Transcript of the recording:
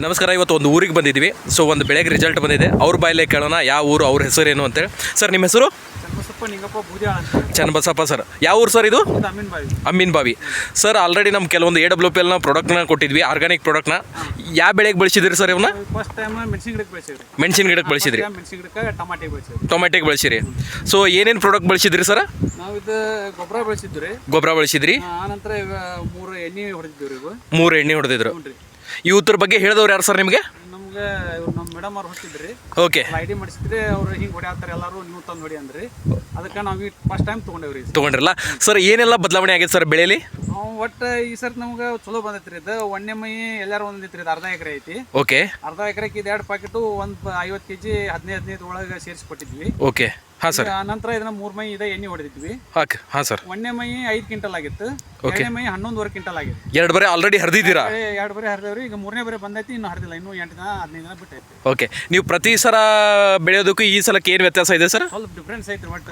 ನಮಸ್ಕಾರ. ಇವತ್ತು ಒಂದು ಊರಿಗೆ ಬಂದಿದ್ದೀವಿ. ಸೊ ಒಂದು ಬೆಳೆಗೆ ರಿಸಲ್ಟ್ ಬಂದಿದೆ. ಅವ್ರ ಬಾಯಲ್ಲೇ ಕೇಳೋಣ ಯಾವ ಊರು, ಅವ್ರ ಹೆಸರೇನು ಅಂತೇಳಿ. ಸರ್ ನಿಮ್ಮ ಹೆಸರು? ಚನ್ನಬಸಪ್ಪ ಸರ್. ಯಾವ ಊರು ಸರ್ ಇದು? ಅಮೀನ್ ಬಾವಿ. ಸರ್ ಆಲ್ರೆಡಿ ನಮ್ಮ ಕೆಲವೊಂದು AWPL ಪ್ರಾಡಕ್ಟ್ನ ಕೊಟ್ಟಿದ್ವಿ, ಆರ್ಗಾನಿಕ್ ಪ್ರಾಡಕ್ಟ್ನ. ಯಾವ ಬೆಳೆಗೆ ಬಳಸಿದ್ರಿ ಸರ್ ಇವನ್ನ? ಮೆಣಸಿನ ಗಿಡಕ್ಕೆ ಬಳಸಿದ್ರಿ, ಟೊಮೆಟೊಗೆ ಬಳಸಿರಿ. ಸೊ ಏನೇನು ಪ್ರಾಡಕ್ಟ್ ಬಳಸಿದ್ರಿ ಸರ್? ನಾವು ಇದು ಗೊಬ್ಬರ ಬಳಸಿದ್ರಿ, ಆನಂತರ 3 ಎಣ್ಣೆ ಹೊಡೆದಿದ್ದೀವಿ. 3 ಎಣ್ಣೆ ಹೊಡೆದಿದ್ರು. ಇವ್ರ ಬಗ್ಗೆ ಹೇಳಿದವ್ರು ಯಾರು ಸರ್ ನಿಮಗೆ? ನಮ್ಗೆ ನಮ್ಮ ಮೇಡಮ್ ಅವ್ರು ಹೊತ್ತಿದ್ರಿ. ಓಕೆ, ಐಡಿ ಮಾಡಿಸಿದ್ರೆ ಅವ್ರು ಹಿಂಗೆ ಹೊಡೆಯಾತಾರೆ, ಎಲ್ಲರೂ ನೀವು ತಂದು ಹೊಡಿ ಅಂದ್ರಿ. ಅದಕ್ಕೆ ನಾವು ಫಸ್ಟ್ ಟೈಮ್ ತೊಗೊಂಡೇವ್ರಿ. ತೊಗೊಂಡ್ರಲ್ಲ ಸರ್. ಏನೆಲ್ಲ ಬದಲಾವಣೆ ಆಗೈತೆ ಸರ್ ಬೆಳೆಯಲ್ಲಿ? ಒಟ್ಟು ಈ ಸರ್ತಿ ನಮ್ಗೆ ಚಲೋ ಬಂದೈತ್ರಿ. ಇದು ಒಣ್ಣೆ ಮೈ ಎಲ್ಲಾರು ಒಂದೈತ್ರಿ. ಇದು ಅರ್ಧ ಎಕರೆ ಐತಿ. ಓಕೆ, ಅರ್ಧ ಎಕರೆಗೆ ಇದು 2 ಪ್ಯಾಕೆಟು ಒಂದು 50 kg 15 ಒಳಗೆ ಸೇರಿಸಿ ಕೊಟ್ಟಿದ್ವಿ. ಓಕೆ, ಹಾಂ ಸರ್. ನಂತರ ಇದನ್ನ 3 ಮೈ ಇದೆ ಎಣ್ಣೆ ಹೊಡೆದಿದ್ವಿ. ಹಾಂ ಸರ್. ಒಣ್ಣೆ ಮೈ 5 ಕ್ವಿಂಟಲ್ ಆಗಿತ್ತು. ಎರಡನೇ ಮೈ 11.5 ಕ್ವಿಂಟಲ್ ಆಗಿತ್ತು. 2 ಬರೆ ಆಲ್ರೆಡಿ ಹರಿದಿದ್ದೀರಾ? 2 ಬರೆ ಹರಿದವ್ರಿ. ಈಗ 3ನೇ ಬರೆ ಬಂದೈತಿ, ಇನ್ನು ಹರಿದಿಲ್ಲ. ಇನ್ನೂ 8 ದಿನ 15 ದಿನ ಬಿಟ್ಟೈತಿ. ಓಕೆ, ನೀವು ಪ್ರತಿ ಸಲ ಬೆಳೆಯೋದಕ್ಕೂ ಈ ಸಲಕ್ಕೆ ಏನು ವ್ಯತ್ಯಾಸ ಇದೆ ಸರ್? ಸ್ವಲ್ಪ ಡಿಫ್ರೆನ್ಸ್ ಐತ್ರಿ. ಬಟ್